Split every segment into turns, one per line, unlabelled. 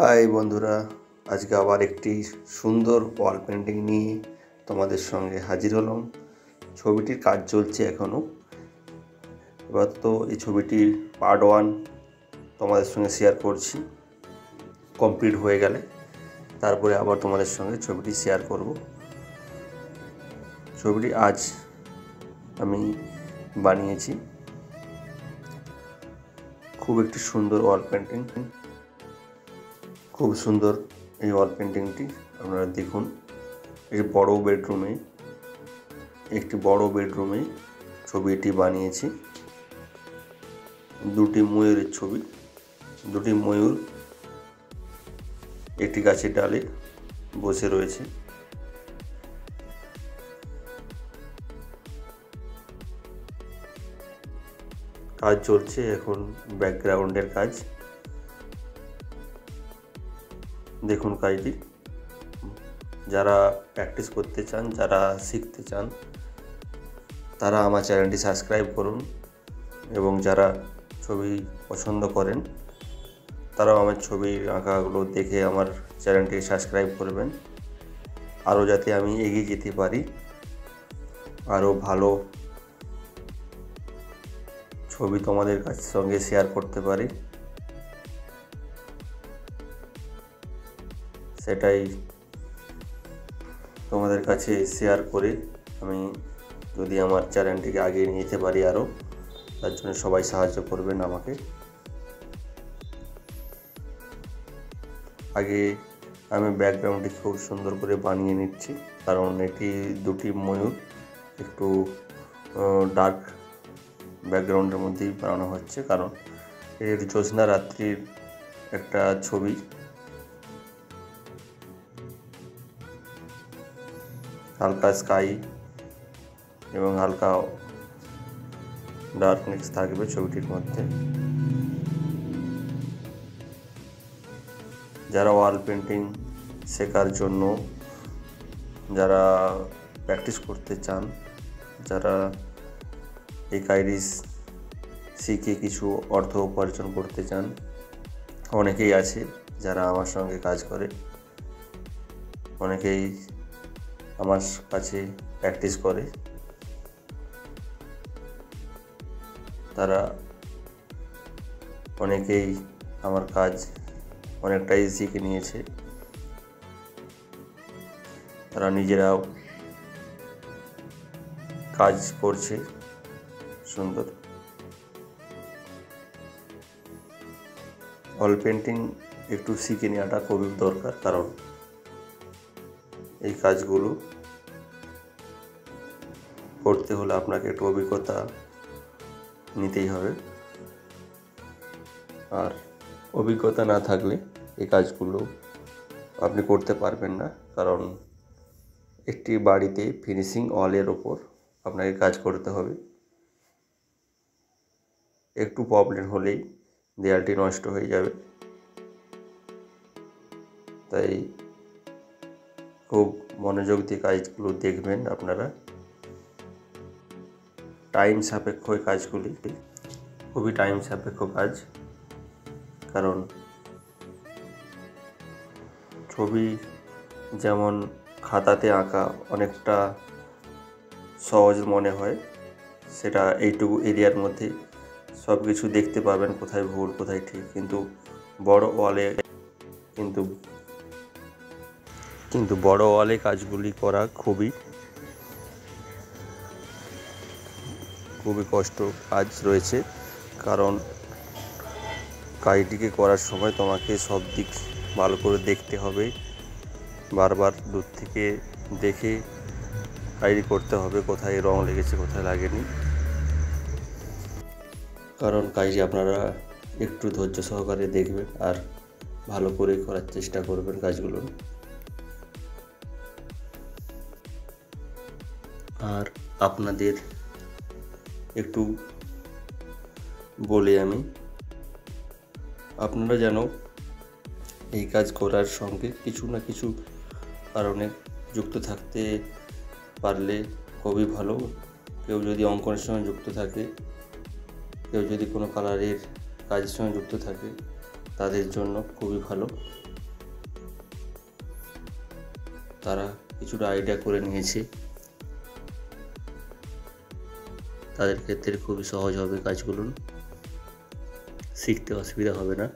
High বন্ধুরা, আজকে আবার একটি সুন্দর ওয়াল পেন্টিং নিয়ে তোমাদের সঙ্গে হাজির হলাম। ছবিটির কাজ চলছে এখনও। এবার তো এই ছবিটির পার্ট 1 তোমাদের সঙ্গে শেয়ার করছি। কমপ্লিট হয়ে গেলে তারপরে আবার তোমাদের সঙ্গে ছবিটি শেয়ার করব। ছবিটি আজ আমি বানিয়েছি। খুব একটি সুন্দর ওয়াল পেন্টিং, খুব সুন্দর এই ওয়াল পেন্টিংটি। আপনারা দেখুন, একটি বড় বেডরুমে ছবিটি বানিয়েছি। দুটি ময়ূরের ছবি, দুটি ময়ূর একটি গাছের ডালে বসে রয়েছে। কাজ চলছে এখন, ব্যাকগ্রাউন্ডের কাজ। দেখুন কাজটি। যারা প্র্যাকটিস করতে চান, যারা শিখতে চান, তারা আমার চ্যানেলটি সাবস্ক্রাইব করুন, এবং যারা ছবি পছন্দ করেন তারাও আমার ছবির আঁকাগুলো দেখে আমার চ্যানেলটি সাবস্ক্রাইব করবেন। আরও যাতে আমি এগিয়ে যেতে পারি, আরও ভালো ছবি তোমাদের সঙ্গে শেয়ার করতে পারি, সেটাই তোমাদের কাছে শেয়ার করে আমি যদি আমার চ্যানেলটিকে আগিয়ে নিয়ে যেতে পারি আরও, তার জন্য সবাই সাহায্য করবেন আমাকে। আগে আমি ব্যাকগ্রাউন্ডটি খুব সুন্দর করে বানিয়ে নিচ্ছি, কারণ এটি দুটি ময়ূর একটু ডার্ক ব্যাকগ্রাউন্ডের মধ্যেই বানানো হচ্ছে, কারণ এর জ্যোৎস্না রাত্রির একটা ছবি। হালকা স্কাই এবং হালকা ডার্কনেস থাকবে ছবিটির মধ্যে। যারা ওয়াল পেন্টিং শেখার জন্য, যারা প্র্যাকটিস করতে চান, যারা এই কাজটি শিখে কিছু অর্থ উপার্জন করতে চান, অনেকেই আছে যারা আমার সঙ্গে কাজ করে। অনেকেই আমার কাছে প্র্যাকটিস করে, তারা অনেকেই আমার কাজ অনেকটাই শিখে নিয়েছে। তারা নিজেরাও কাজ করছে সুন্দর। ওয়াল পেন্টিং একটু শিখে নেওয়াটা খুবই দরকার, কারণ এই কাজগুলো করতে হলে আপনাকে একটু অভিজ্ঞতা নিতেই হবে, আর অভিজ্ঞতা না থাকলে এই কাজগুলো আপনি করতে পারবেন না। কারণ একটি বাড়িতে ফিনিশিং ওয়ালের ওপর আপনাকে কাজ করতে হবে। একটু প্রবলেম হলেই দেয়ালটি নষ্ট হয়ে যাবে। তাই খুব মনোযোগ দিয়ে কাজগুলো দেখবেন আপনারা। টাইম সাপেক্ষ কাজগুলি, খুবই টাইম সাপেক্ষ কাজ, কারণ ছবি যেমন খাতাতে আঁকা অনেকটা সহজ মনে হয়, সেটা এইটুকু এরিয়ার মধ্যে সব কিছু দেখতে পাবেন, কোথায় ভুল কোথায় ঠিক। কিন্তু বড় ওয়ালে কাজগুলি করা খুবই কষ্ট কাজ রয়েছে, কারণ কাজটিকে করার সময় তোমাকে সব দিক ভালো করে দেখতে হবে, বারবার দূর থেকে দেখে কাজটি করতে হবে, কোথায় রং লেগেছে কোথায় লাগেনি। কারণ কাজটি আপনারা একটু ধৈর্য সহকারে দেখবেন আর ভালো করে করার চেষ্টা করবেন কাজগুলো। আর আপনাদের একটু বলি আমি, আপনারা যেন এই কাজ করার সঙ্গে কিছু না কিছু কারণে যুক্ত থাকতে পারলে খুবই ভালো। কেউ যদি অঙ্কনের সঙ্গে যুক্ত থাকে, কেউ যদি কোনো কালারের কাজের সঙ্গে যুক্ত থাকে, তাদের জন্য খুবই ভালো। তারা কিছুটা আইডিয়া করে নিয়েছে, তাদের ক্ষেত্রে খুবই সহজ হবে কাজগুলো, শিখতে অসুবিধা হবে না।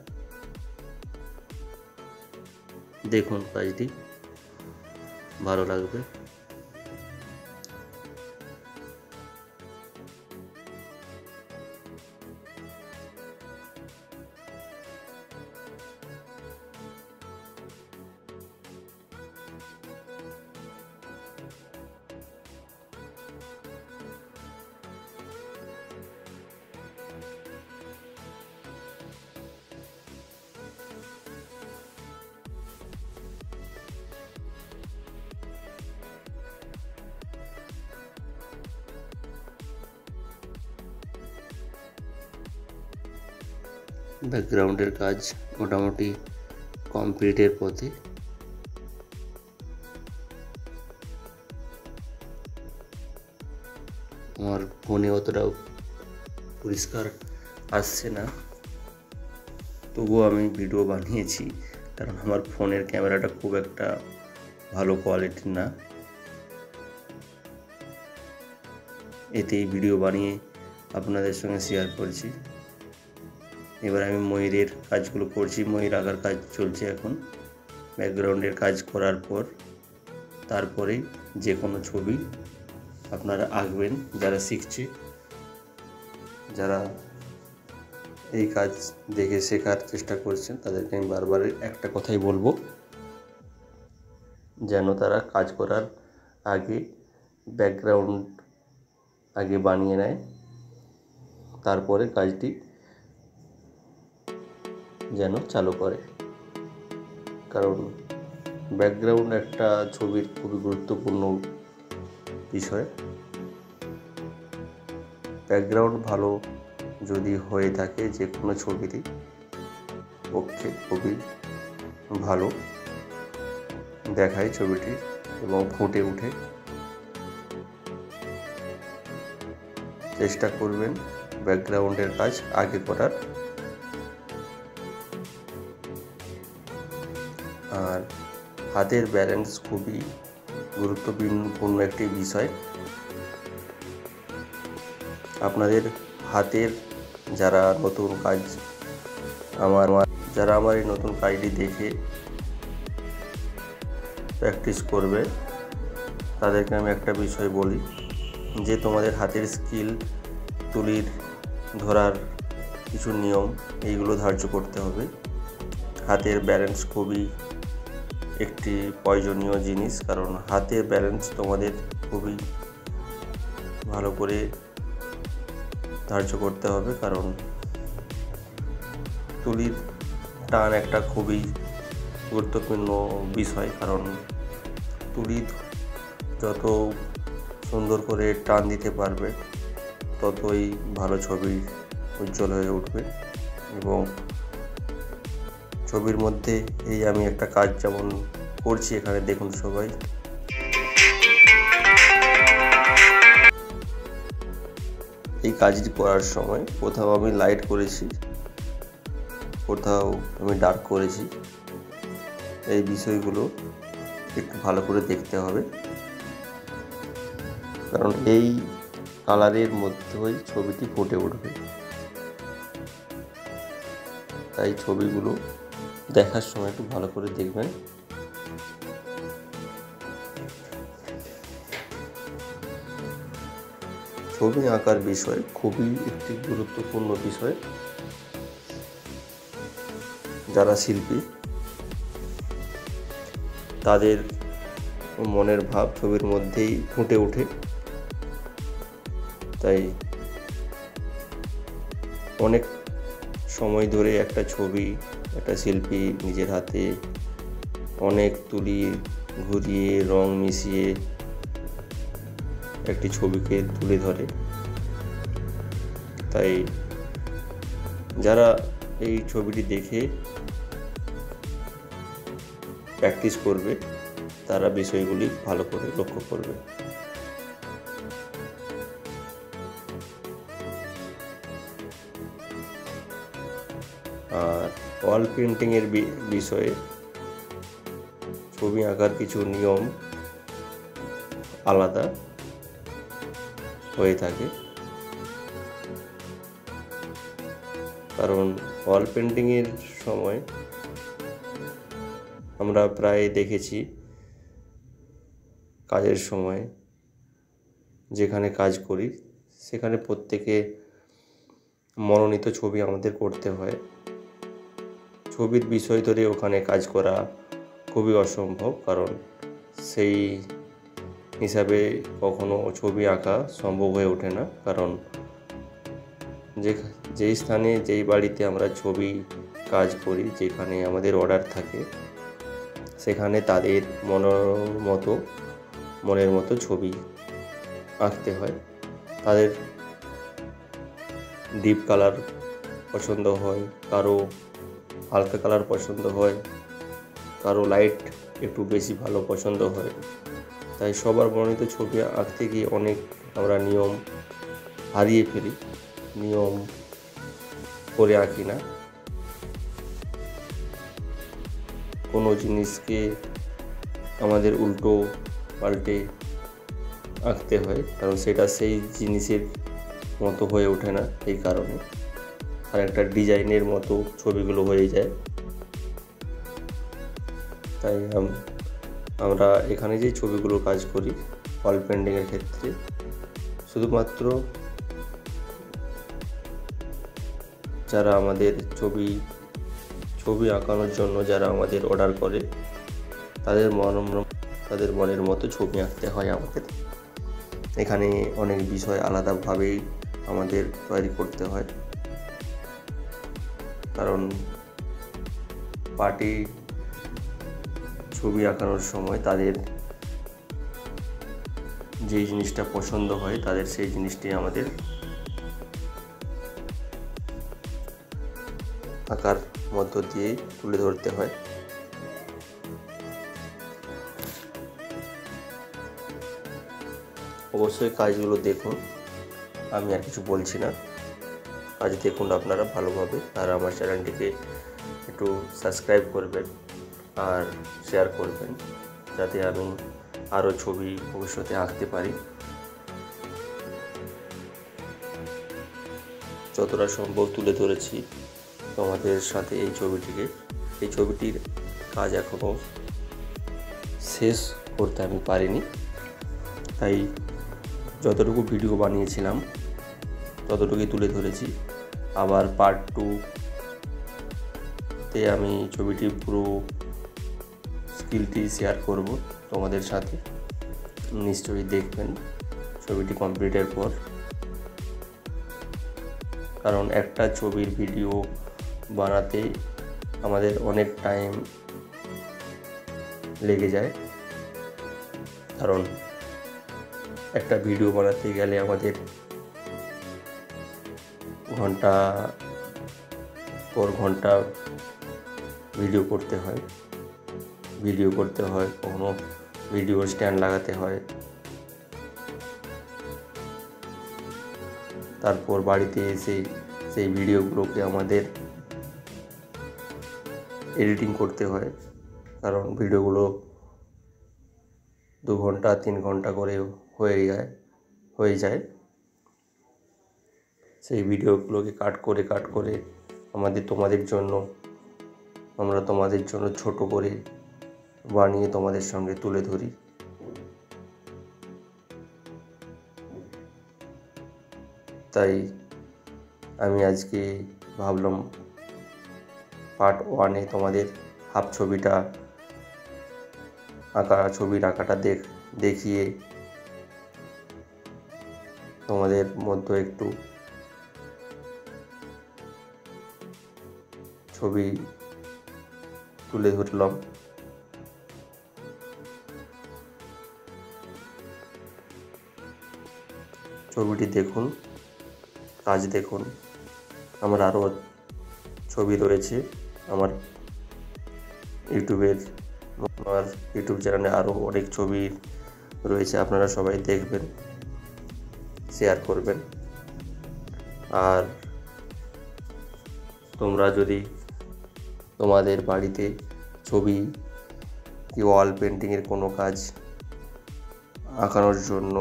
দেখুন কাজটি, ভালো লাগবে। ব্যাকগ্রাউন্ডের কাজ মোটামুটি কমপ্লিটের পথে। আমার ফোনে অতটাও পরিষ্কার আসছে না, তবুও আমি ভিডিও বানিয়েছি, কারণ আমার ফোনের ক্যামেরাটা খুব একটা ভালো কোয়ালিটির না। এতেই ভিডিও বানিয়ে আপনাদের সঙ্গে শেয়ার করছি। এবার আমি ময়ূরের কাজগুলো করছি, ময়ূর আঁকার কাজ চলছে এখন। ব্যাকগ্রাউন্ডের কাজ করার পর তারপরেই যে কোনো ছবি আপনারা আঁকবেন। যারা শিখছে, যারা এই কাজ দেখে শেখার চেষ্টা করছেন, তাদেরকে আমি বারবার একটা কথাই বলবো, যেন তারা কাজ করার আগে ব্যাকগ্রাউন্ড আগে বানিয়ে নেয়, তারপরে কাজটি যেন চালু করে। কারণ ব্যাকগ্রাউন্ড একটা ছবির খুবই গুরুত্বপূর্ণ বিষয়। ব্যাকগ্রাউন্ড ভালো যদি হয়ে থাকে যে কোনো ছবিরই পক্ষে খুবই ভালো দেখায় ছবিটি এবং ফুটে ওঠে। চেষ্টা করবেন ব্যাকগ্রাউন্ডের কাজ আগে করার। আর হাতের ব্যালেন্স খুবই গুরুত্বপূর্ণ একটি বিষয়। আপনাদের হাতের যারা নতুন কাজ যারা আমার এই নতুন কাজটি দেখে প্র্যাকটিস করবে, তাদেরকে আমি একটা বিষয় বলি, যে তোমাদের হাতের স্কিল, তুলির ধরার কিছু নিয়ম, এইগুলো ধার্য করতে হবে। হাতের ব্যালেন্স খুবই একটি প্রয়োজনীয় জিনিস, কারণ হাতের ব্যালেন্স তোমাদের খুবই ভালো করে ধার্য করতে হবে। কারণ তুলির টান একটা খুবই গুরুত্বপূর্ণ বিষয়, কারণ তুলি যত সুন্দর করে টান দিতে পারবে, ততই ভালো ছবি উজ্জ্বল হয়ে উঠবে। এবং ছবির মধ্যে এই আমি একটা কাজ যেমন করছি এখানে, দেখুন সবাই, এই কাজটি করার সময় কোথাও আমি লাইট করেছি, কোথাও আমি ডার্ক করেছি। এই বিষয়গুলো একটু ভালো করে দেখতে হবে, কারণ এই কালারের মধ্যেই ছবিটি ফুটে উঠবে। তাই ছবিগুলো দেখার সময় একটু ভালো করে দেখবেন। ছবি আঁকার বিষয় খুবই একটি গুরুত্বপূর্ণ বিষয়। যারা শিল্পী, তাদের মনের ভাব ছবির মধ্যেই ফুটে ওঠে। তাই অনেক সময় ধরে একটা ছবি একটা শিল্পী নিজের হাতে অনেক তুলি ঘুরিয়ে রং মিশিয়ে একটি ছবিকে তুলে ধরে। তাই যারা এই ছবিটি দেখে প্র্যাকটিস করবে, তারা বিষয়গুলি ভালো করে লক্ষ্য করবে। আর ওয়াল পেন্টিংয়ের বিষয়ে ছবি আঁকার কিছু নিয়ম আলাদা হয়ে থাকে, কারণ ওয়াল পেন্টিংয়ের সময় আমরা প্রায় দেখেছি কাজের সময় যেখানে কাজ করি সেখানে প্রত্যেকে মনোনীত ছবি আমাদের করতে হয়। ছবির বিষয় ধরে ওখানে কাজ করা খুবই অসম্ভব, কারণ সেই হিসাবে কখনো ছবি আঁকা সম্ভব হয়ে ওঠে না। কারণ যেই স্থানে যেই বাড়িতে আমরা ছবি কাজ করি, যেখানে আমাদের অর্ডার থাকে, সেখানে তাদের মনের মতো ছবি আঁকতে হয়। তাদের ডিপ কালার পছন্দ হয়, কারো হালকা কালার পছন্দ হয়, কারো লাইট একটু বেশি ভালো পছন্দ হয়। তাই সবার মনোনীত ছবি আঁকতে গিয়ে অনেক আমরা নিয়ম হারিয়ে ফেলি, নিয়ম করে আঁকি না। কোনো জিনিসকে আমাদের উল্টো পাল্টে আঁকতে হয়, কারণ সেটা সেই জিনিসের মতো হয়ে ওঠে না, এই কারণে আর একটা ডিজাইনের মতো ছবিগুলো হয়ে যায়। তাই আমরা এখানে যে ছবিগুলো কাজ করি ওয়াল পেন্টিংয়ের ক্ষেত্রে, শুধুমাত্র যারা আমাদের ছবি আঁকানোর জন্য যারা আমাদের অর্ডার করে তাদের মনের মতো ছবি আঁকতে হয় আমাদের। এখানে অনেক বিষয় আলাদাভাবেই আমাদের তৈরি করতে হয়, কারণ পার্টি ছবি আঁকানোর সময় তাদের যেই জিনিসটা পছন্দ হয় তাদের সেই জিনিসটি আমাদের আঁকার মধ্য দিয়ে তুলে ধরতে হয়। অবশ্যই কাজগুলো দেখুন, আমি আর কিছু বলছি না, কাজ দেখুন আপনারা ভালোভাবে। আর আমার চ্যানেলটিকে একটু সাবস্ক্রাইব করবেন আর শেয়ার করবেন, যাতে আমি আরও ছবি ভবিষ্যতে আঁকতে পারি। যতটা সম্ভব তুলে ধরেছি তোমাদের সাথে এই ছবিটির কাজ এখনও শেষ করতে আমি পারিনি, তাই যতটুকু ভিডিও বানিয়েছিলাম ততটুকুই তুলে ধরেছি। আবার পার্ট 2-তে আমি ছবিটির পুরো স্কিলটি শেয়ার করব তোমাদের সাথে, নিশ্চয়ই দেখবেন ছবিটি কমপ্লিটের পর। কারণ একটা ছবির ভিডিও বানাতে আমাদের অনেক টাইম লেগে যায়, কারণ একটা ভিডিও বানাতে গেলে আমাদের ঘন্টা পর ঘন্টা ভিডিও করতে হয়, কখনো ভিডিও স্ট্যান্ড লাগাতে হয়, তারপর বাড়িতে এসে সেই ভিডিওগুলোকে আমাদের এডিটিং করতে হয়, কারণ ভিডিওগুলো 2 ঘন্টা 3 ঘন্টা করে হয়ে যায়। সেই ভিডিওগুলোকে কাট করে আমরা তোমাদের জন্য ছোট করে বানিয়ে তোমাদের সঙ্গে তুলে ধরি। তাই আমি আজকে ভাবলাম পার্ট 1-এ তোমাদের হাফ ছবিটা ছবির আঁকাটা দেখিয়ে তোমাদের মধ্যে একটু ছবি তুলে ধরলাম। ছবিটি দেখুন, কাজ দেখুন। আমার আরও ছবি রয়েছে আমার ইউটিউব চ্যানেলে, আরও অনেক ছবি রয়েছে, আপনারা সবাই দেখবেন, শেয়ার করবেন। আর তোমরা যদি তোমাদের বাড়িতে ছবি কি ওয়াল পেন্টিংয়ের কোনো কাজ আঁকানোর জন্য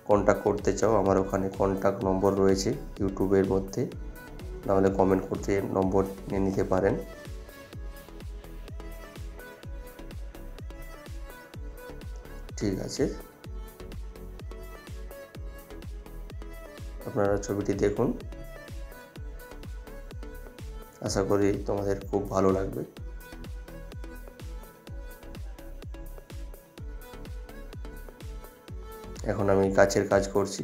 কন্ট্যাক্ট করতে চাও, আমার ওখানে কন্ট্যাক্ট নম্বর রয়েছে ইউটিউবের মধ্যে, নাহলে কমেন্ট করতে নম্বর নিয়ে নিতে পারেন। ঠিক আছে, আপনারা ছবিটি দেখুন, আশা করি তোমাদের খুব ভালো লাগবে। এখন আমি কাচের কাজ করছি।